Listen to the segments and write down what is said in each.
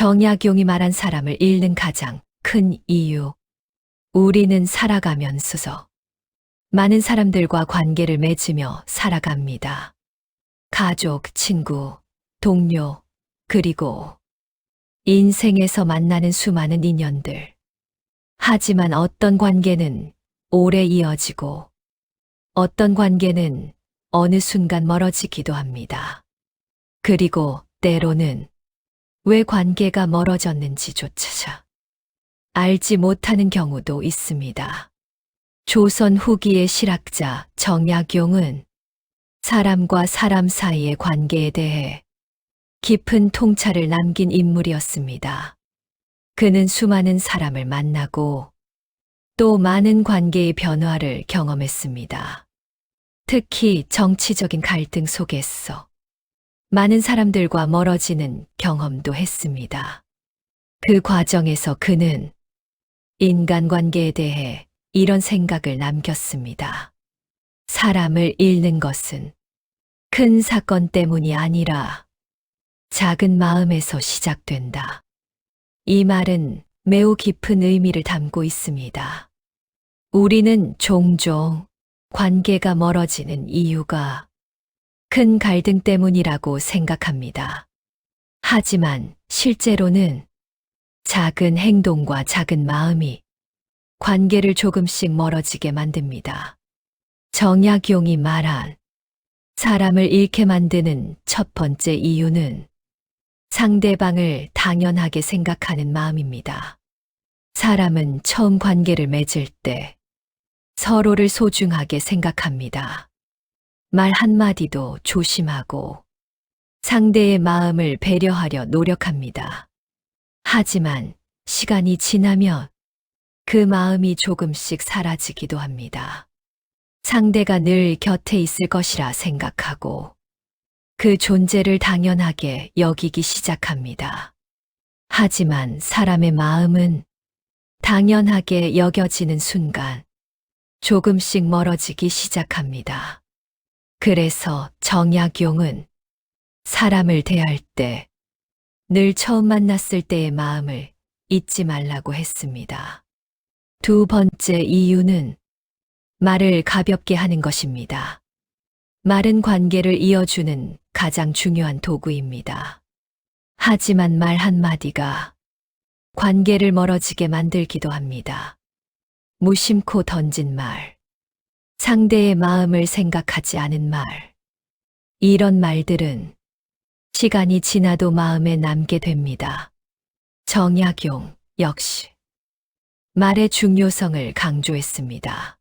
정약용이 말한 사람을 잃는 가장 큰 이유. 우리는 살아가면서 많은 사람들과 관계를 맺으며 살아갑니다. 가족, 친구, 동료, 그리고 인생에서 만나는 수많은 인연들. 하지만 어떤 관계는 오래 이어지고 어떤 관계는 어느 순간 멀어지기도 합니다. 그리고 때로는 왜 관계가 멀어졌는지조차 알지 못하는 경우도 있습니다. 조선 후기의 실학자 정약용은 사람과 사람 사이의 관계에 대해 깊은 통찰을 남긴 인물이었습니다. 그는 수많은 사람을 만나고 또 많은 관계의 변화를 경험했습니다. 특히 정치적인 갈등 속에서 많은 사람들과 멀어지는 경험도 했습니다. 그 과정에서 그는 인간관계에 대해 이런 생각을 남겼습니다. 사람을 잃는 것은 큰 사건 때문이 아니라 작은 마음에서 시작된다. 이 말은 매우 깊은 의미를 담고 있습니다. 우리는 종종 관계가 멀어지는 이유가 큰 갈등 때문이라고 생각합니다. 하지만 실제로는 작은 행동과 작은 마음이 관계를 조금씩 멀어지게 만듭니다. 정약용이 말한 사람을 잃게 만드는 첫 번째 이유는 상대방을 당연하게 생각하는 마음입니다. 사람은 처음 관계를 맺을 때 서로를 소중하게 생각합니다. 말 한마디도 조심하고 상대의 마음을 배려하려 노력합니다. 하지만 시간이 지나면 그 마음이 조금씩 사라지기도 합니다. 상대가 늘 곁에 있을 것이라 생각하고 그 존재를 당연하게 여기기 시작합니다. 하지만 사람의 마음은 당연하게 여겨지는 순간 조금씩 멀어지기 시작합니다. 그래서 정약용은 사람을 대할 때 늘 처음 만났을 때의 마음을 잊지 말라고 했습니다. 두 번째 이유는 말을 가볍게 하는 것입니다. 말은 관계를 이어주는 가장 중요한 도구입니다. 하지만 말 한마디가 관계를 멀어지게 만들기도 합니다. 무심코 던진 말, 상대의 마음을 생각하지 않은 말, 이런 말들은 시간이 지나도 마음에 남게 됩니다. 정약용 역시 말의 중요성을 강조했습니다.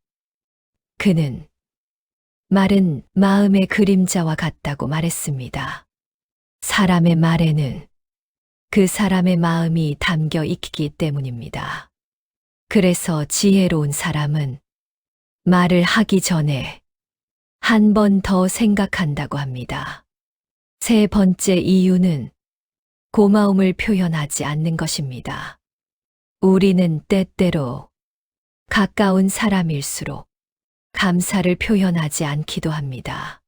그는 말은 마음의 그림자와 같다고 말했습니다. 사람의 말에는 그 사람의 마음이 담겨 있기 때문입니다. 그래서 지혜로운 사람은 말을 하기 전에 한 번 더 생각한다고 합니다. 세 번째 이유는 고마움을 표현하지 않는 것입니다. 우리는 때때로 가까운 사람일수록 감사를 표현하지 않기도 합니다.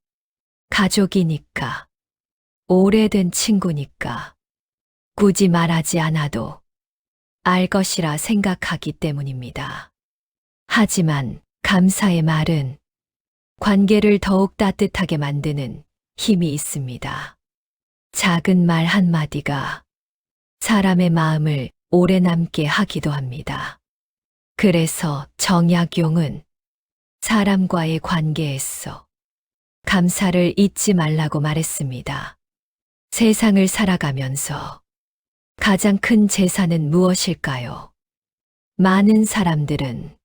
가족이니까, 오래된 친구니까, 굳이 말하지 않아도 알 것이라 생각하기 때문입니다. 하지만 감사의 말은 관계를 더욱 따뜻하게 만드는 힘이 있습니다. 작은 말 한마디가 사람의 마음을 오래 남게 하기도 합니다. 그래서 정약용은 사람과의 관계에서 감사를 잊지 말라고 말했습니다. 세상을 살아가면서 가장 큰 재산은 무엇일까요? 많은 사람들은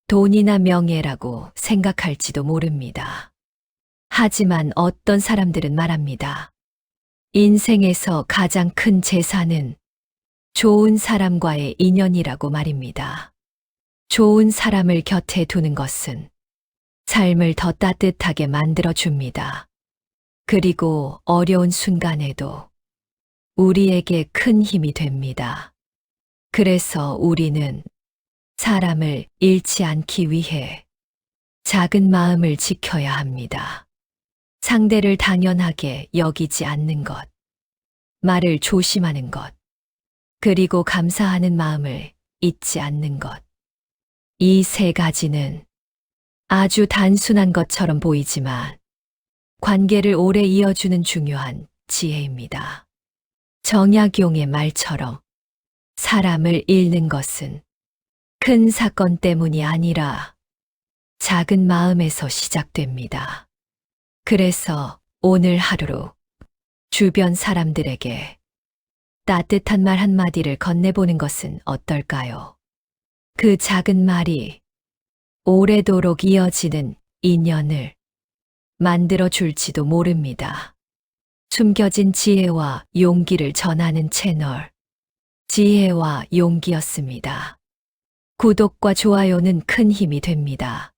돈이나 명예라고 생각할지도 모릅니다. 하지만 어떤 사람들은 말합니다. 인생에서 가장 큰 재산은 좋은 사람과의 인연이라고 말입니다. 좋은 사람을 곁에 두는 것은 삶을 더 따뜻하게 만들어줍니다. 그리고 어려운 순간에도 우리에게 큰 힘이 됩니다. 그래서 우리는 사람을 잃지 않기 위해 작은 마음을 지켜야 합니다. 상대를 당연하게 여기지 않는 것, 말을 조심하는 것, 그리고 감사하는 마음을 잊지 않는 것. 이 세 가지는 아주 단순한 것처럼 보이지만 관계를 오래 이어주는 중요한 지혜입니다. 정약용의 말처럼 사람을 잃는 것은 큰 사건 때문이 아니라 작은 마음에서 시작됩니다. 그래서 오늘 하루로 주변 사람들에게 따뜻한 말 한마디를 건네보는 것은 어떨까요? 그 작은 말이 오래도록 이어지는 인연을 만들어 줄지도 모릅니다. 숨겨진 지혜와 용기를 전하는 채널, 지혜와 용기였습니다. 구독과 좋아요는 큰 힘이 됩니다.